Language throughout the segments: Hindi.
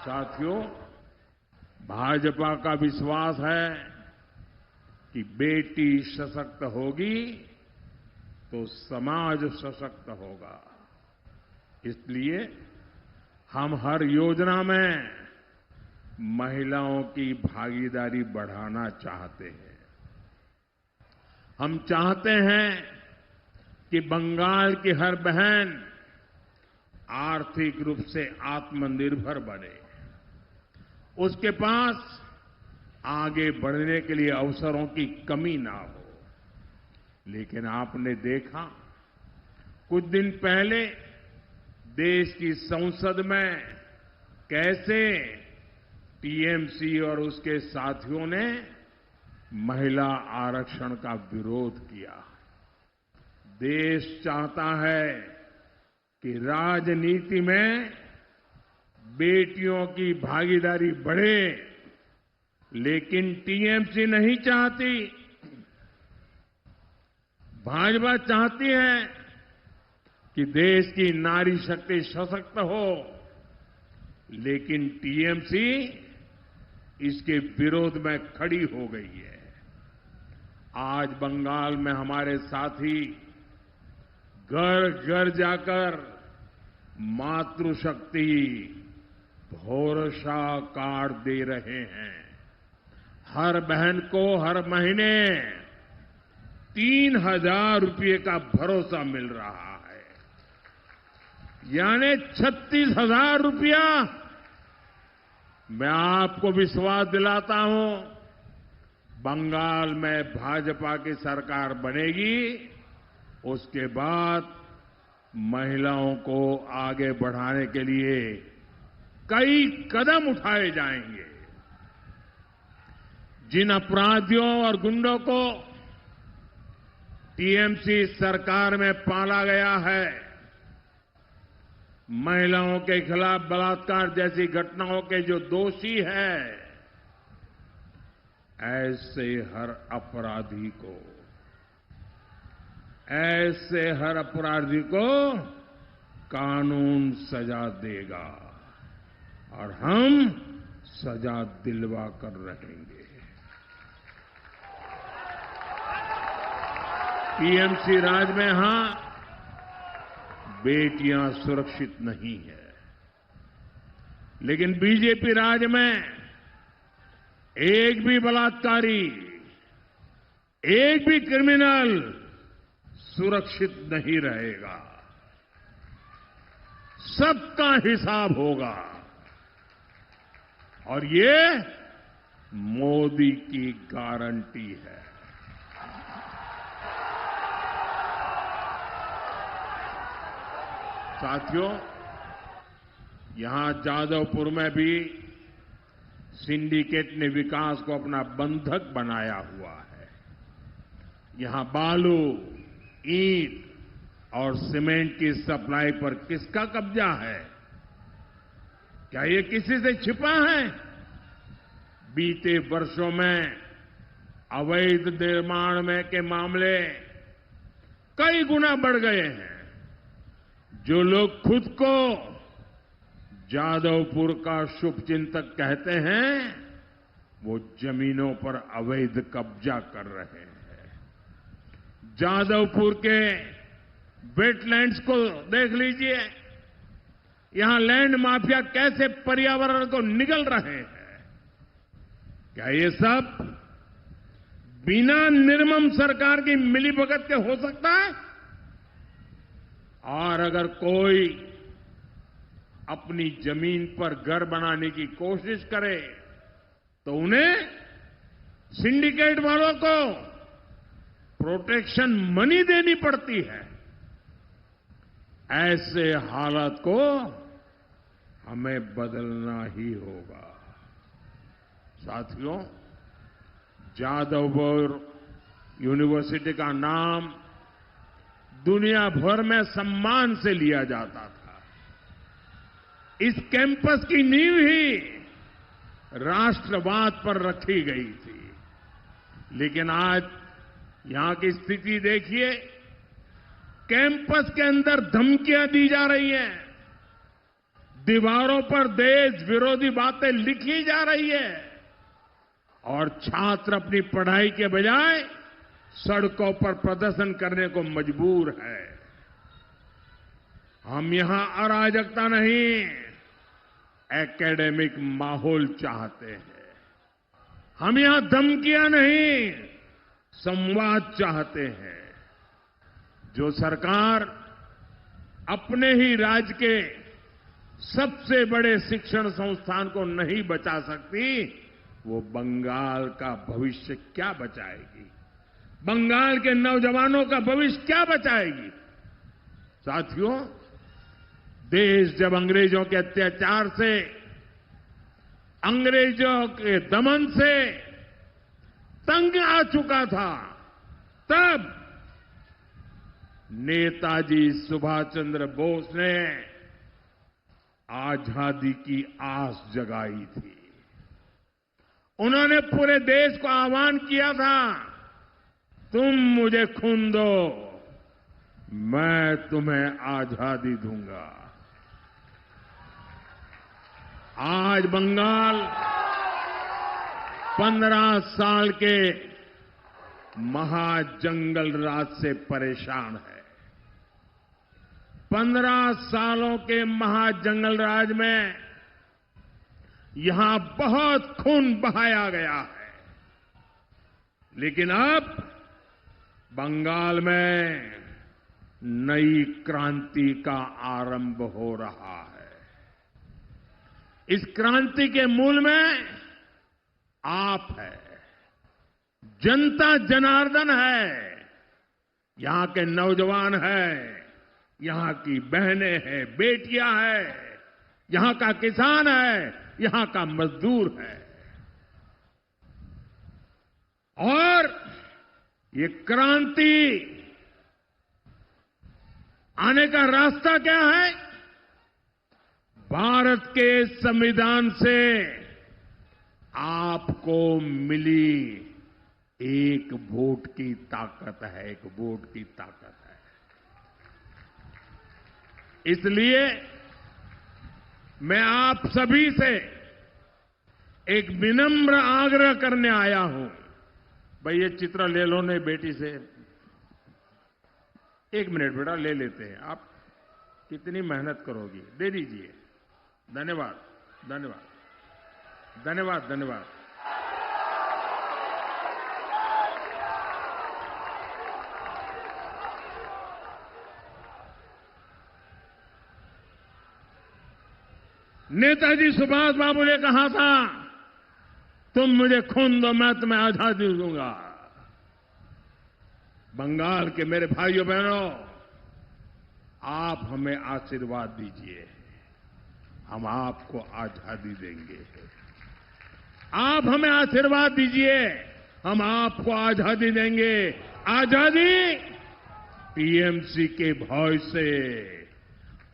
साथियों, भाजपा का विश्वास है कि बेटी सशक्त होगी तो समाज सशक्त होगा। इसलिए हम हर योजना में महिलाओं की भागीदारी बढ़ाना चाहते हैं। हम चाहते हैं कि बंगाल की हर बहन आर्थिक रूप से आत्मनिर्भर बने, उसके पास आगे बढ़ने के लिए अवसरों की कमी ना हो। लेकिन आपने देखा, कुछ दिन पहले देश की संसद में कैसे टीएमसी और उसके साथियों ने महिला आरक्षण का विरोध किया। देश चाहता है कि राजनीति में बेटियों की भागीदारी बढ़े, लेकिन टीएमसी नहीं चाहती। भाजपा चाहती है कि देश की नारी शक्ति सशक्त हो, लेकिन टीएमसी इसके विरोध में खड़ी हो गई है। आज बंगाल में हमारे साथी घर घर जाकर मातृशक्ति भरोसा कार्ड दे रहे हैं। हर बहन को हर महीने 3,000 रुपये का भरोसा मिल रहा है, यानी 36,000 रुपया। मैं आपको विश्वास दिलाता हूं, बंगाल में भाजपा की सरकार बनेगी, उसके बाद महिलाओं को आगे बढ़ाने के लिए कई कदम उठाए जाएंगे। जिन अपराधियों और गुंडों को टीएमसी सरकार में पाला गया है, महिलाओं के खिलाफ बलात्कार जैसी घटनाओं के जो दोषी हैं, ऐसे हर अपराधी को कानून सजा देगा और हम सजा दिलवा कर रहेंगे। टीएमसी राज में बेटियां सुरक्षित नहीं है, लेकिन बीजेपी राज में एक भी बलात्कारी, एक भी क्रिमिनल सुरक्षित नहीं रहेगा। सबका हिसाब होगा और ये मोदी की गारंटी है। साथियों, यहां जादवपुर में भी सिंडिकेट ने विकास को अपना बंधक बनाया हुआ है। यहां बालू, ईंट और सीमेंट की सप्लाई पर किसका कब्जा है? क्या ये किसी से छिपा है? बीते वर्षों में अवैध निर्माण में के मामले कई गुना बढ़ गए हैं। जो लोग खुद को जादवपुर का शुभचिंतक कहते हैं, वो जमीनों पर अवैध कब्जा कर रहे हैं। जादवपुर के वेटलैंड्स को देख लीजिए, यहां लैंड माफिया कैसे पर्यावरण को निगल रहे हैं। क्या ये सब बिना निर्मम सरकार की मिलीभगत के हो सकता है? और अगर कोई अपनी जमीन पर घर बनाने की कोशिश करे तो उन्हें सिंडिकेट वालों को प्रोटेक्शन मनी देनी पड़ती है। ऐसे हालात को हमें बदलना ही होगा। साथियों, जादवपुर यूनिवर्सिटी का नाम दुनिया भर में सम्मान से लिया जाता था। इस कैंपस की नींव ही राष्ट्रवाद पर रखी गई थी, लेकिन आज यहां की स्थिति देखिए, कैंपस के अंदर धमकियां दी जा रही हैं, दीवारों पर देश विरोधी बातें लिखी जा रही है और छात्र अपनी पढ़ाई के बजाय सड़कों पर प्रदर्शन करने को मजबूर है। हम यहां अराजकता नहीं, एकेडमिक माहौल चाहते हैं। हम यहां धमकियां नहीं, संवाद चाहते हैं। जो सरकार अपने ही राज्य के सबसे बड़े शिक्षण संस्थान को नहीं बचा सकती, वो बंगाल का भविष्य क्या बचाएगी? बंगाल के नौजवानों का भविष्य क्या बचाएगी? साथियों, देश जब अंग्रेजों के अत्याचार से, अंग्रेजों के दमन से तंग आ चुका था, तब नेताजी सुभाष चंद्र बोस ने आजादी की आस जगाई थी। उन्होंने पूरे देश को आह्वान किया था, तुम मुझे खून दो, मैं तुम्हें आजादी दूंगा। आज बंगाल 15 साल के महाजंगल राज से परेशान है। 15 सालों के महाजंगल राज में यहां बहुत खून बहाया गया है, लेकिन अब बंगाल में नई क्रांति का आरंभ हो रहा है। इस क्रांति के मूल में आप है, जनता जनार्दन है, यहां के नौजवान है, यहां की बहनें हैं, बेटियां हैं, यहां का किसान है, यहां का मजदूर है। और ये क्रांति आने का रास्ता क्या है? भारत के संविधान से आपको मिली एक वोट की ताकत है, एक वोट की ताकत है। इसलिए मैं आप सभी से एक विनम्र आग्रह करने आया हूं। भाई ये चित्र ले लो ने बेटी से। 1 मिनट बेटा, ले लेते हैं। आप कितनी मेहनत करोगी, दे दीजिए। धन्यवाद, धन्यवाद, धन्यवाद, धन्यवाद। नेताजी सुभाष बाबू ने कहा था, तुम मुझे खून दो, मैं तुम्हें आजादी दूंगा। बंगाल के मेरे भाइयों बहनों, आप हमें आशीर्वाद दीजिए, हम आपको आजादी देंगे। आप हमें आशीर्वाद दीजिए, हम आपको आजादी देंगे। आजादी टीएमसी के भय से,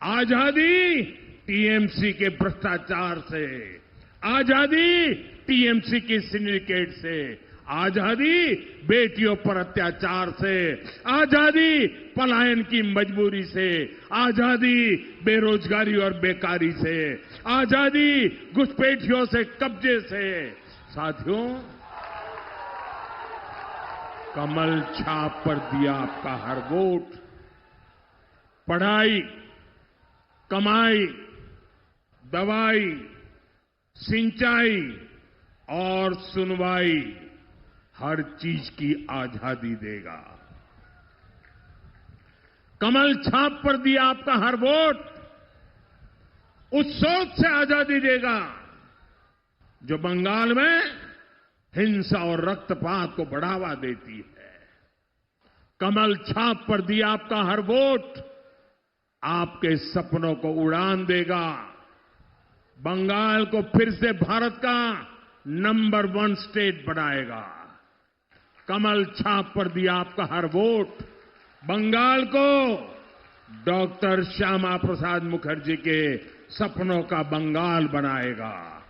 आजादी टीएमसी के भ्रष्टाचार से, आजादी टीएमसी की सिंडिकेट से, आजादी बेटियों पर अत्याचार से, आजादी पलायन की मजबूरी से, आजादी बेरोजगारी और बेकारी से, आजादी घुसपैठियों से, कब्जे से। साथियों, कमल छाप पर दिया आपका हर वोट पढ़ाई, कमाई, दवाई, सिंचाई और सुनवाई, हर चीज की आजादी देगा। कमल छाप पर दिया आपका हर वोट उस सोच से आजादी देगा जो बंगाल में हिंसा और रक्तपात को बढ़ावा देती है। कमल छाप पर दिया आपका हर वोट आपके सपनों को उड़ान देगा, बंगाल को फिर से भारत का नंबर 1 स्टेट बनाएगा। कमल छाप पर दिया आपका हर वोट बंगाल को डॉक्टर श्यामा प्रसाद मुखर्जी के सपनों का बंगाल बनाएगा।